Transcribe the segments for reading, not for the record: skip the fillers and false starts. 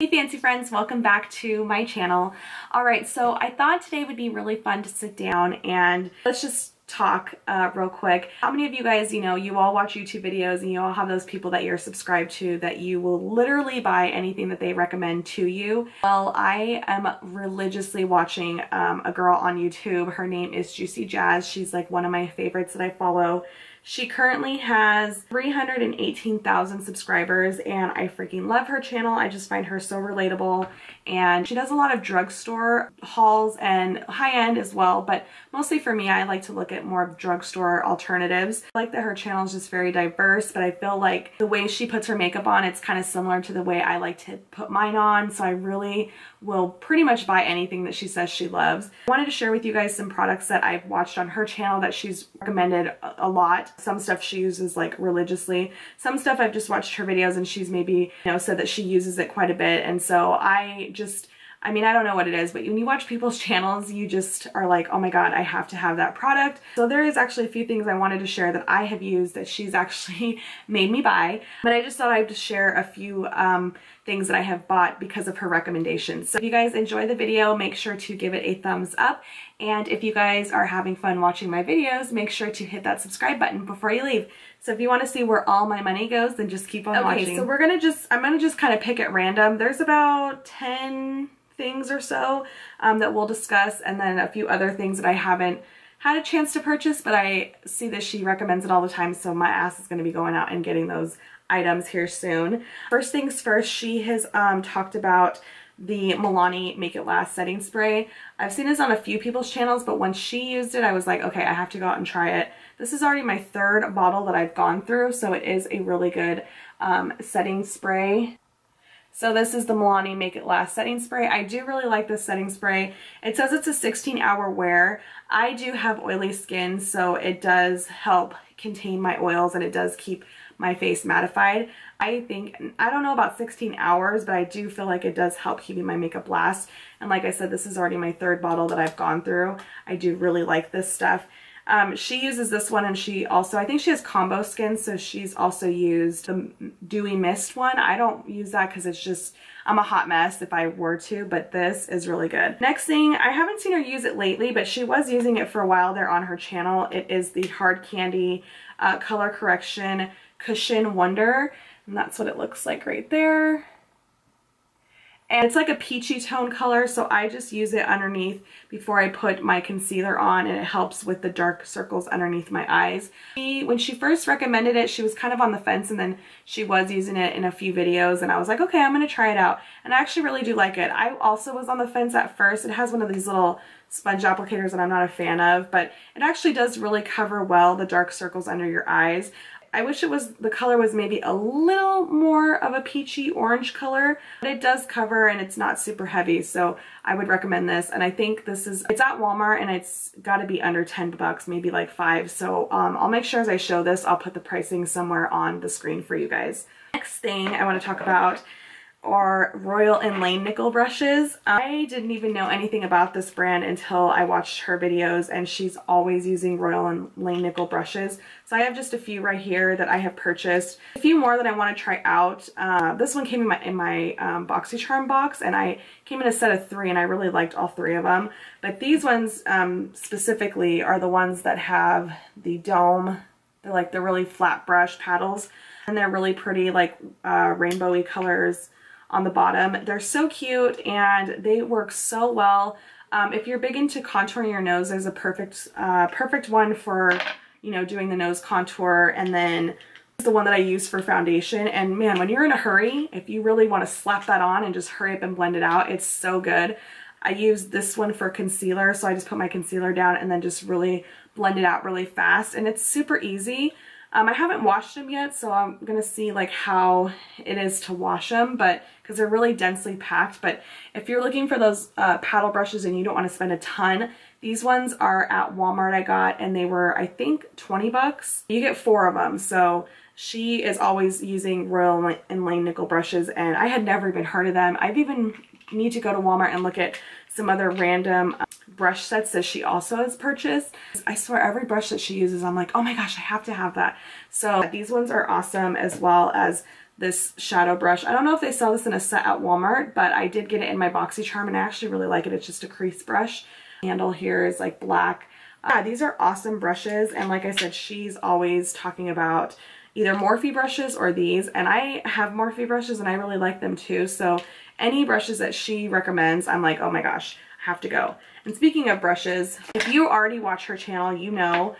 Hey fancy friends, welcome back to my channel. Alright, so I thought today would be really fun to sit down and let's just talk real quick. How many of you guys, you all watch YouTube videos and you all have those people that you're subscribed to that you will literally buy anything that they recommend to you? Well, I am religiously watching a girl on YouTube. Her name is Juicy Jas. She's like one of my favorites that I follow. She currently has 318,000 subscribers and I freaking love her channel. I just find her so relatable, and she does a lot of drugstore hauls and high-end as well, but mostly for me, I like to look at more drugstore alternatives. I like that her channel is just very diverse, but I feel like the way she puts her makeup on, it's kind of similar to the way I like to put mine on, so I really will pretty much buy anything that she says she loves. I wanted to share with you guys some products that I've watched on her channel that she's recommended a lot. Some stuff she uses like religiously. Some stuff I've just watched her videos and she's maybe, said that she uses it quite a bit. And so I don't know what it is, but when you watch people's channels, you just are like, oh my God, I have to have that product. So there is actually a few things I wanted to share that I have used that she's actually made me buy. But I just thought I'd just share a few things that I have bought because of her recommendations. So if you guys enjoy the video, make sure to give it a thumbs up. And if you guys are having fun watching my videos, make sure to hit that subscribe button before you leave. So if you want to see where all my money goes, then just keep on watching. So I'm gonna just kind of pick at random. There's about 10 things or so that we'll discuss, and then a few other things that I haven't had a chance to purchase, but I see that she recommends it all the time, so my ass is going to be going out and getting those items here soon. First things first, she has talked about the Milani Make It Last setting spray. I've seen this on a few people's channels, but when she used it, I was like, okay, I have to go out and try it. This is already my third bottle that I've gone through, so it is a really good setting spray. So this is the Milani Make It Last setting spray. I do really like this setting spray. It says it's a 16-hour wear. I do have oily skin, so it does help contain my oils and it does keep my face mattified. I don't know about 16 hours, but I do feel like it does help keeping my makeup last. And like I said, this is already my third bottle that I've gone through. I do really like this stuff. She uses this one, and she also, I think she has combo skin, so she's also used the Dewy Mist one. I don't use that because it's just, I'm a hot mess if I were to, but this is really good. Next thing, I haven't seen her use it lately, but she was using it for a while there on her channel. It is the Hard Candy Color Correction Cushion Wonder, and that's what it looks like right there. And it's like a peachy tone color, so I just use it underneath before I put my concealer on, and it helps with the dark circles underneath my eyes. When she first recommended it, she was kind of on the fence, and then she was using it in a few videos, and I was like, okay, I'm going to try it out. And I actually really do like it. I also was on the fence at first. It has one of these little sponge applicators that I'm not a fan of, but it actually does really cover well the dark circles under your eyes. I wish the color was maybe a little more of a peachy orange color, but it does cover and it's not super heavy, so I would recommend this. And I think it's at Walmart and it's got to be under 10 bucks, maybe like 5. So I'll make sure as I show this, I'll put the pricing somewhere on the screen for you guys. Next thing I want to talk about are Royal and Lane nickel brushes. I didn't even know anything about this brand until I watched her videos, and she's always using Royal and Lane nickel brushes. So I have just a few right here that I have purchased. A few more that I want to try out. This one came in my BoxyCharm box, and I came in a set of 3, and I really liked all 3 of them. But these ones specifically are the ones that have the dome. They're like the really flat brush paddles, and they're really pretty, like rainbowy colors on the bottom. They're so cute and they work so well. If you're big into contouring your nose, there's a perfect one for, doing the nose contour. And then the one that I use for foundation. And man, when you're in a hurry, if you really want to slap that on and just hurry up and blend it out, it's so good. I use this one for concealer, so I just put my concealer down and then just really blend it out really fast. And it's super easy. I haven't washed them yet, so I'm gonna see like how it is to wash them, but because they're really densely packed. But if you're looking for those paddle brushes and you don't want to spend a ton, these ones are at Walmart I got, and they were, I think, 20 bucks. You get 4 of them, so she is always using Royal and Lane nickel brushes, and I had never even heard of them. I've even need to go to Walmart and look at some other random brush sets that she also has purchased. I swear every brush that she uses, I'm like, oh my gosh, I have to have that. So these ones are awesome, as well as this shadow brush. I don't know if they sell this in a set at Walmart, but I did get it in my BoxyCharm and I actually really like it. It's just a crease brush. The handle here is like black. These are awesome brushes, and like I said, she's always talking about either Morphe brushes or these, and I have Morphe brushes and I really like them too. So any brushes that she recommends, I'm like, oh my gosh, I have to go. And speaking of brushes, if you already watch her channel, you know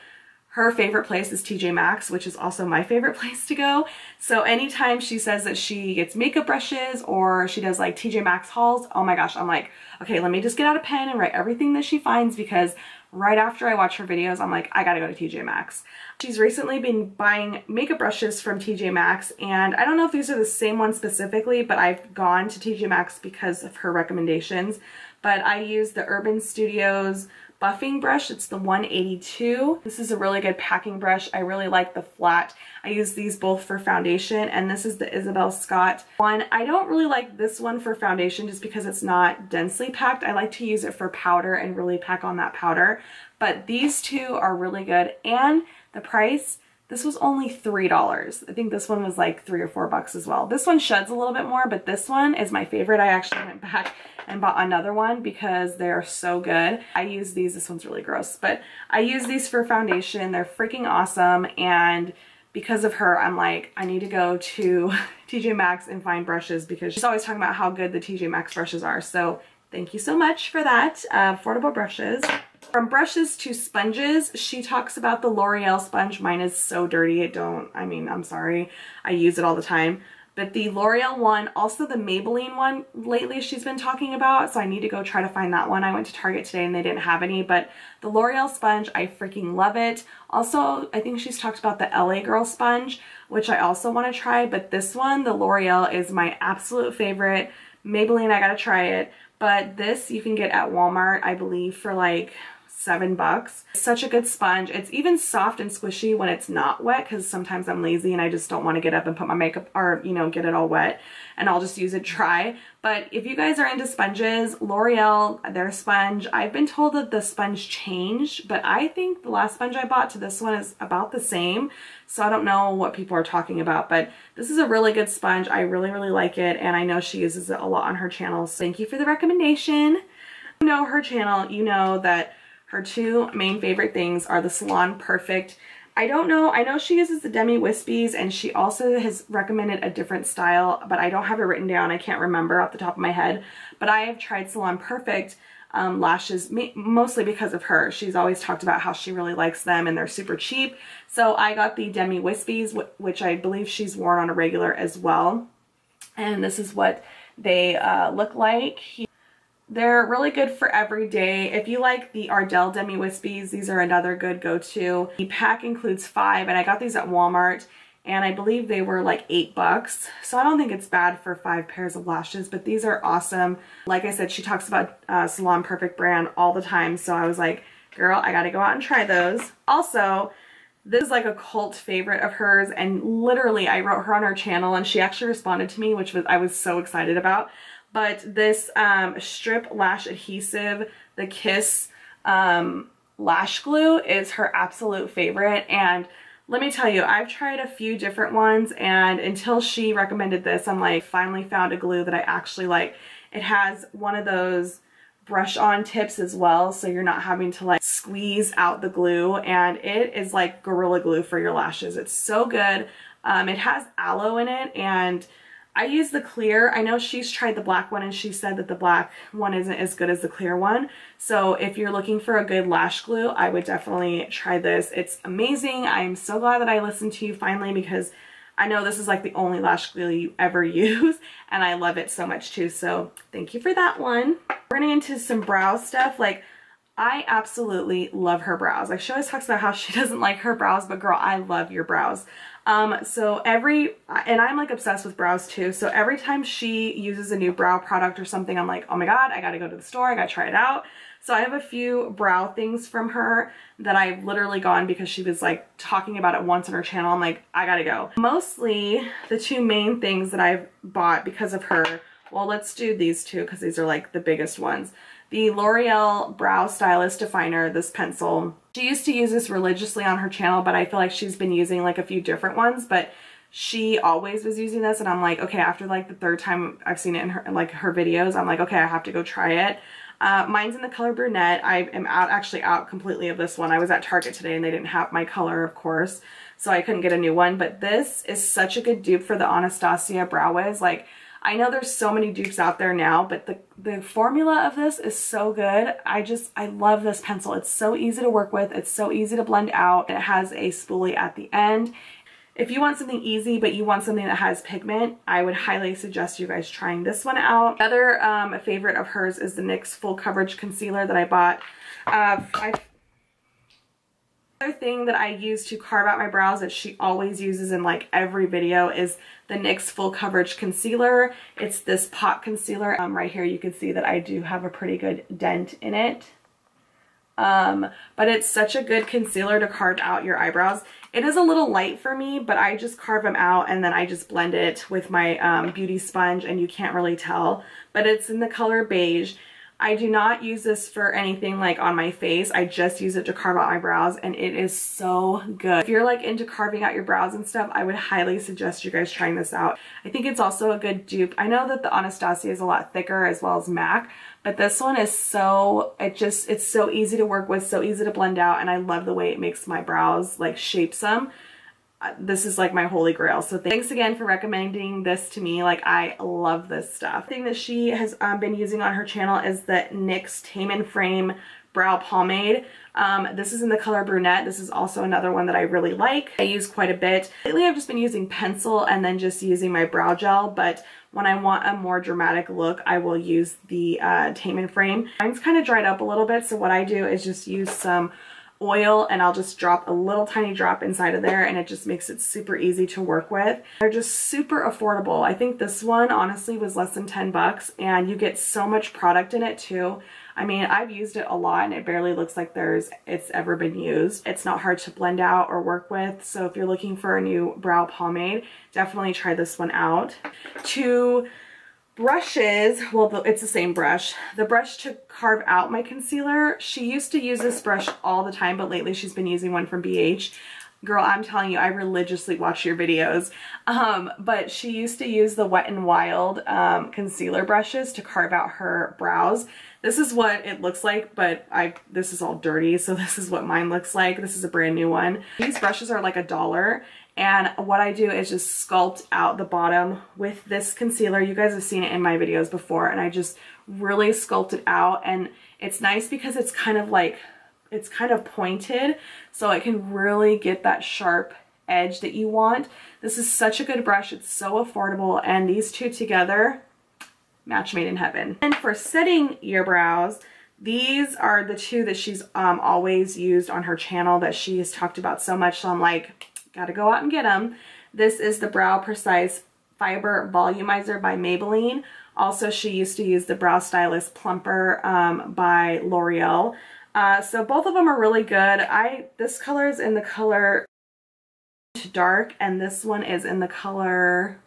her favorite place is TJ Maxx, which is also my favorite place to go. So anytime she says that she gets makeup brushes or she does like TJ Maxx hauls, oh my gosh, I'm like, okay, let me just get out a pen and write everything that she finds, because right after I watch her videos, I'm like, I gotta go to TJ Maxx. She's recently been buying makeup brushes from TJ Maxx, and I don't know if these are the same ones specifically, but I've gone to TJ Maxx because of her recommendations. But I use the Urban Studios buffing brush. It's the 182. This is a really good packing brush. I really like the flat. I use these both for foundation, and this is the Isabel Scott one. I don't really like this one for foundation just because it's not densely packed. I like to use it for powder and really pack on that powder. But these two are really good, and the price, this was only $3. I think this one was like $3 or $4 as well. This one sheds a little bit more, but this one is my favorite. I actually went back and bought another one because they're so good. I use these. This one's really gross, but I use these for foundation. They're freaking awesome, and because of her, I'm like, I need to go to TJ Maxx and find brushes, because she's always talking about how good the TJ Maxx brushes are. So thank you so much for that. Affordable brushes. From brushes to sponges, she talks about the L'Oreal sponge. Mine is so dirty. I'm sorry. I use it all the time. But the L'Oreal one, also the Maybelline one lately she's been talking about, so I need to go try to find that one. I went to Target today and they didn't have any, but the L'Oreal sponge, I freaking love it. Also, I think she's talked about the LA Girl sponge, which I also want to try, but this one, the L'Oreal, is my absolute favorite. Maybelline, I gotta try it, but this you can get at Walmart, I believe, for like $7. It's such a good sponge. It's even soft and squishy when it's not wet, because sometimes I'm lazy and I just don't want to get up and put my makeup, or get it all wet, and I'll just use it dry. But if you guys are into sponges, L'Oreal, their sponge, I've been told that the sponge changed, but I think the last sponge I bought to this one is about the same, so I don't know what people are talking about, but this is a really good sponge. I really, really like it, and I know she uses it a lot on her channel, so thank you for the recommendation. You know her channel, you know that her two main favorite things are the Salon Perfect. I know she uses the Demi Wispies, and she also has recommended a different style, but I don't have it written down. I can't remember off the top of my head. But I have tried Salon Perfect lashes mostly because of her. She's always talked about how she really likes them and they're super cheap. So I got the Demi Wispies, which I believe she's worn on a regular as well. And this is what they look like. They're really good for every day. If you like the Ardell Demi Wispies, these are another good go-to. The pack includes 5, and I got these at Walmart, and I believe they were like $8. So I don't think it's bad for 5 pairs of lashes, but these are awesome. Like I said, she talks about Salon Perfect brand all the time, so I was like, girl, I gotta go out and try those. Also, this is like a cult favorite of hers, and literally I wrote her on her channel and she actually responded to me, which I was so excited about. But this strip lash adhesive, the Kiss lash glue, is her absolute favorite. And let me tell you, I've tried a few different ones, and until she recommended this, I'm like, finally found a glue that I actually like. It has one of those brush on tips as well, so you're not having to like squeeze out the glue, and it is like Gorilla Glue for your lashes. It's so good. It has aloe in it, and I use the clear. I know she's tried the black one and she said that the black one isn't as good as the clear one. So if you're looking for a good lash glue, I would definitely try this. It's amazing. I'm so glad that I listened to you finally, because I know this is like the only lash glue you ever use, and I love it so much too. So thank you for that one. We're gonna get into some brow stuff. Like, I absolutely love her brows. Like, she always talks about how she doesn't like her brows, but girl, I love your brows. And I'm like obsessed with brows too, so every time she uses a new brow product or something, I'm like, oh my god, I gotta go to the store, I gotta try it out. So I have a few brow things from her that I've literally gone because she was like talking about it once on her channel. I'm like, I gotta go. Mostly the two main things that I've bought because of her, well, let's do these two because these are like the biggest ones. The L'Oreal Brow Stylist Definer, this pencil. She used to use this religiously on her channel, but I feel like she's been using like a few different ones, but she always was using this, and I'm like, okay, after like the third time I've seen it in her videos, I'm like, okay, I have to go try it. Mine's in the color brunette. I am actually out completely of this one. I was at Target today and they didn't have my color, of course, so I couldn't get a new one, but this is such a good dupe for the Anastasia Brow Wiz. Like, I know there's so many dupes out there now, but the formula of this is so good. I love this pencil. It's so easy to work with. It's so easy to blend out. It has a spoolie at the end. If you want something easy, but you want something that has pigment, I would highly suggest you guys trying this one out. Another favorite of hers is the NYX Full Coverage Concealer that I bought. Another thing that I use to carve out my brows that she always uses in like every video is the NYX Full Coverage Concealer. It's this pot concealer. Right here you can see that I do have a pretty good dent in it. But it's such a good concealer to carve out your eyebrows. It is a little light for me, but I just carve them out and then I just blend it with my beauty sponge, and you can't really tell, but it's in the color beige. I do not use this for anything like on my face. I just use it to carve out my brows, and it is so good. If you're like into carving out your brows and stuff, I would highly suggest you guys trying this out. I think it's also a good dupe. I know that the Anastasia is a lot thicker, as well as MAC, but this one is so, it's so easy to work with, so easy to blend out, and I love the way it makes my brows, like shapes them. This is like my holy grail. So thanks again for recommending this to me. Like, I love this stuff. The thing that she has been using on her channel is the NYX Tame and Frame Brow Pomade. This is in the color brunette. This is also another one that I really like. I use quite a bit. Lately I've just been using pencil and then just using my brow gel, but when I want a more dramatic look, I will use the Tame and Frame. Mine's kind of dried up a little bit, so what I do is just use some oil and I'll just drop a little tiny drop inside of there, and it just makes it super easy to work with. They're just super affordable. I think this one honestly was less than 10 bucks, and you get so much product in it too. I mean, I've used it a lot and it barely looks like it's ever been used. It's not hard to blend out or work with, so if you're looking for a new brow pomade, definitely try this one out. To brushes, well, it's the same brush. The brush to carve out my concealer, she used to use this brush all the time, but lately she's been using one from BH. Girl, I'm telling you, I religiously watch your videos. But she used to use the Wet n Wild concealer brushes to carve out her brows. This is what it looks like, but this is all dirty, so this is what mine looks like. This is a brand new one. These brushes are like $1, and what I do is just sculpt out the bottom with this concealer. You guys have seen it in my videos before, and I just really sculpt it out, and it's nice because it's kind of pointed, so it can really get that sharp edge that you want. This is such a good brush. It's so affordable, and these two together, match made in heaven. And for setting your brows, these are the two that she's always used on her channel that she has talked about so much, so I'm like, gotta go out and get them. This is the Brow Precise Fiber Volumizer by Maybelline. Also, she used to use the Brow Stylist Plumper by L'Oreal. So both of them are really good. This color is in the color dark, and this one is in the color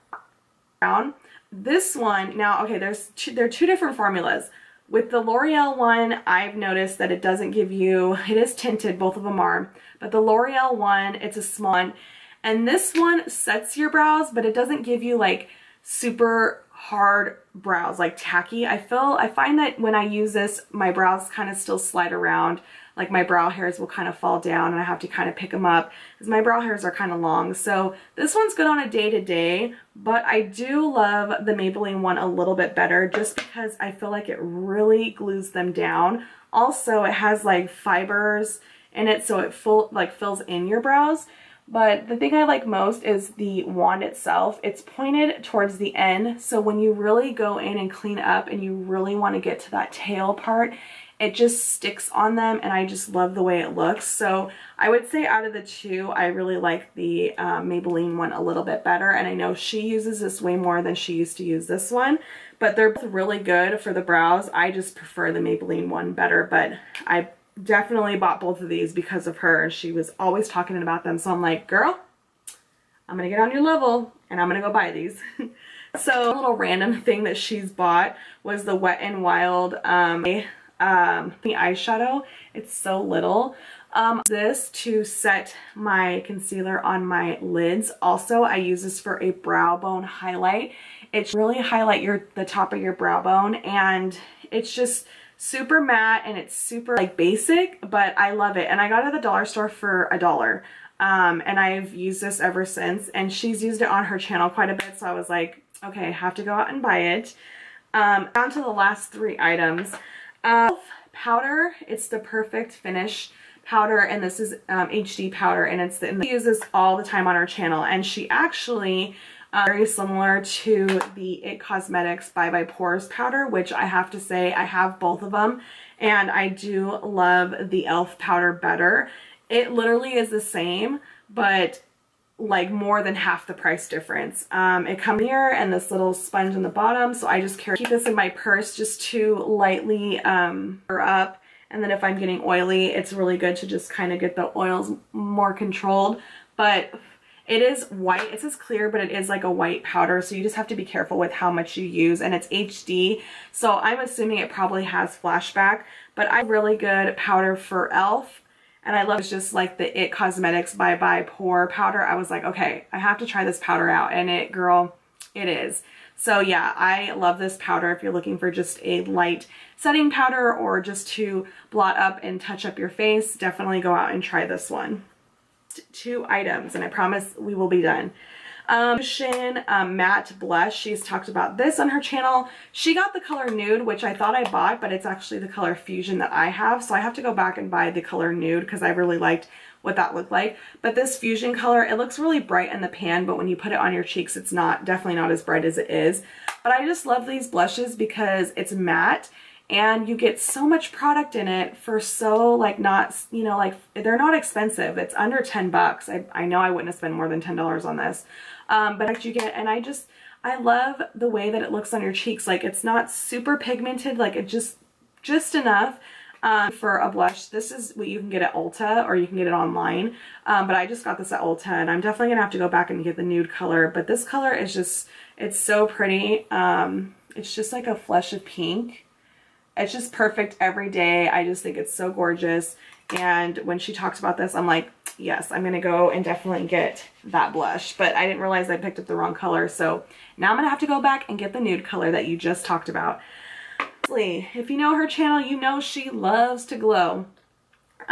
brown. This one, now, okay, there are two different formulas. With the L'Oreal one, I've noticed that it doesn't give you, it is tinted, both of them are, but the L'Oreal one, it's a small one, and this one sets your brows, but it doesn't give you like super hard brows, like tacky. I find that when I use this, my brows kind of still slide around, like my brow hairs will kind of fall down and I have to kind of pick them up because my brow hairs are kind of long. So this one's good on a day-to-day, but I do love the Maybelline one a little bit better just because I feel like it really glues them down. Also, it has like fibers in it, so it fills in your brows. But the thing I like most is the wand itself. It's pointed towards the end, so when you really go in and clean up and you really want to get to that tail part, it just sticks on them, and I just love the way it looks. So I would say out of the two, I really like the Maybelline one a little bit better, and I know she uses this way more than she used to use this one, but they're both really good for the brows. I just prefer the Maybelline one better, but I definitely bought both of these because of her. She was always talking about them, so I'm like, girl, I'm gonna get on your level and I'm gonna go buy these. So a little random thing that she's bought was the Wet n Wild the eyeshadow. It's so little, This to set my concealer on my lids. Also, I use this for a brow bone highlight. It's really highlight the top of your brow bone, and it's just super matte and it's super like basic, but I love it. And I got it at the dollar store for $1. And I've used this ever since, and she's used it on her channel quite a bit, so I was like, okay, I have to go out and buy it. Down to the last 3 items. Powder, it's the Perfect Finish powder, and this is HD powder, and she uses this all the time on her channel, and she actually very similar to the It Cosmetics Bye Bye Pores powder, which I have to say I have both of them, and I do love the e.l.f. powder better. It literally is the same, but like more than half the price difference. It comes here and this little sponge on the bottom, so I just keep this in my purse just to lightly up. And then if I'm getting oily, it's really good to just kind of get the oils more controlled. But it is white. It says clear, but it is like a white powder, so you just have to be careful with how much you use. And it's HD, so I'm assuming it probably has flashback. But I really good powder for e.l.f. And I love it's just like the It Cosmetics Bye Bye Pore powder. I was like, okay, I have to try this powder out. And it, girl, it is. So yeah, I love this powder if you're looking for just a light setting powder or just to blot up and touch up your face. Definitely go out and try this one. 2 items, and I promise we will be done. Matte blush. She's talked about this on her channel. She got the color Nude, which I thought I bought, but it's actually the color Fusion that I have, so I have to go back and buy the color Nude because I really liked what that looked like. But this Fusion color, it looks really bright in the pan, but when you put it on your cheeks, it's definitely not as bright as it is. But I just love these blushes because it's matte, and you get so much product in it for so like not, you know, like they're not expensive. It's under 10 bucks. I know I wouldn't have spent more than $10 on this. But you get, and I love the way that it looks on your cheeks. Like it's not super pigmented, like it just enough for a blush. This is what you can get at Ulta, or you can get it online. But I just got this at Ulta, and I'm definitely gonna have to go back and get the nude color. But this color is just, it's so pretty. It's just like a flush of pink. It's just perfect every day. I just think it's so gorgeous. And when she talks about this, I'm like, yes, I'm gonna go and definitely get that blush. But I didn't realize I picked up the wrong color, so now I'm gonna have to go back and get the nude color that you just talked about. If you know her channel, you know she loves to glow.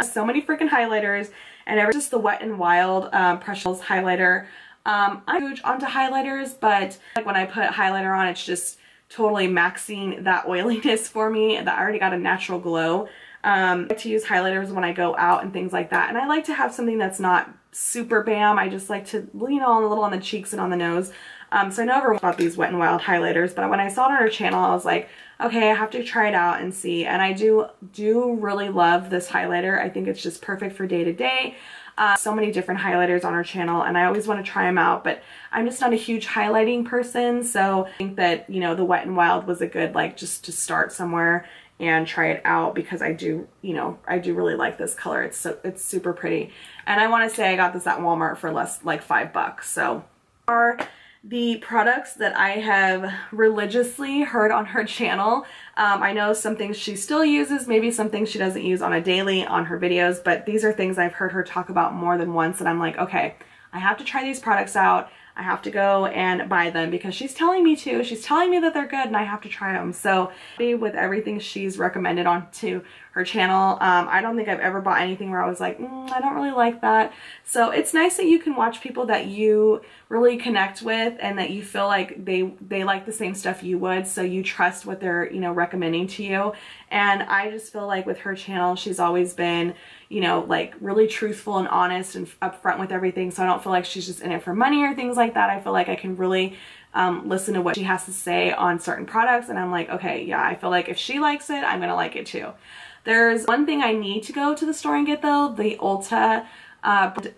So many freaking highlighters, and just the Wet n Wild Precious highlighter. I'm huge onto highlighters, but like when I put highlighter on, it's just totally maxing that oiliness for me, that I already got a natural glow. I like to use highlighters when I go out and things like that, and I like to have something that's not super bam. I just like to, you know, a little on the cheeks and on the nose. So I never bought these Wet n Wild highlighters, but when I saw it on her channel, I was like, okay, I have to try it out and see. And I do really love this highlighter. I think it's just perfect for day to day. So many different highlighters on her channel, and I always want to try them out, but I'm just not a huge highlighting person, so I think that, you know, the Wet n Wild was a good, like, just to start somewhere and try it out, because I do, you know, I do really like this color. It's super pretty, and I want to say I got this at Walmart for less, like $5. So are the products that I have religiously heard on her channel. I know some things she still uses, maybe some things she doesn't use on a daily on her videos, but these are things I've heard her talk about more than once, and I'm like, okay, I have to try these products out. I have to go and buy them because she's telling me to. She's telling me that they're good, and I have to try them. So with everything she's recommended onto her channel, I don't think I've ever bought anything where I was like, I don't really like that. So it's nice that you can watch people that you really connect with and that you feel like they like the same stuff you would, so you trust what they're, you know, recommending to you. And I just feel like with her channel, she's always been, you know, like really truthful and honest and upfront with everything. So I don't feel like she's just in it for money or things like that. I feel like I can really listen to what she has to say on certain products, and I'm like, okay, yeah, I feel like if she likes it, I'm gonna like it too. There's one thing I need to go to the store and get though, the Ulta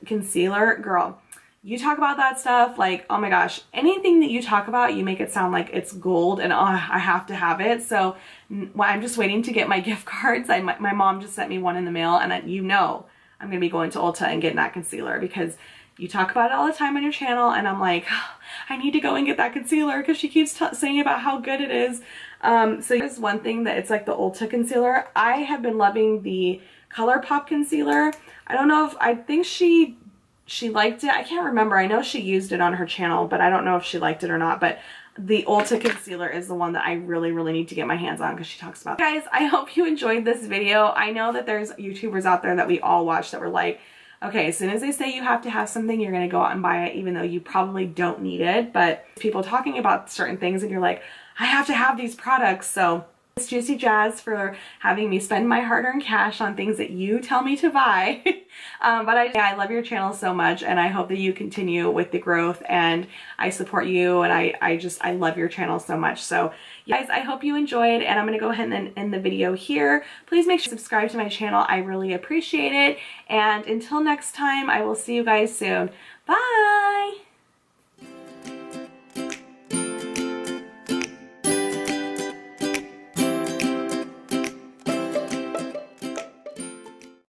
concealer. Girl, you talk about that stuff, like, oh my gosh, anything that you talk about, you make it sound like it's gold, and I have to have it. So I'm just waiting to get my gift cards. My mom just sent me one in the mail, and you know I'm gonna be going to Ulta and getting that concealer because you talk about it all the time on your channel, and I'm like, oh, I need to go and get that concealer because she keeps saying about how good it is. So here's one thing that it's like the Ulta concealer. I have been loving the ColourPop concealer. I don't know if, I think she liked it. I can't remember. I know she used it on her channel, but I don't know if she liked it or not. But the Ulta concealer is the one that I really, really need to get my hands on because she talks about it. Guys, I hope you enjoyed this video. I know that there's YouTubers out there that we all watch that were like, okay, as soon as they say you have to have something, you're going to go out and buy it, even though you probably don't need it. But people talking about certain things and you're like, I have to have these products. So it's Juicy Jas for having me spend my hard-earned cash on things that you tell me to buy. But I love your channel so much, and I hope that you continue with the growth, and I support you, and I love your channel so much. So guys, I hope you enjoyed, and I'm going to go ahead and end the video here. Please make sure to subscribe to my channel. I really appreciate it. And until next time, I will see you guys soon. Bye!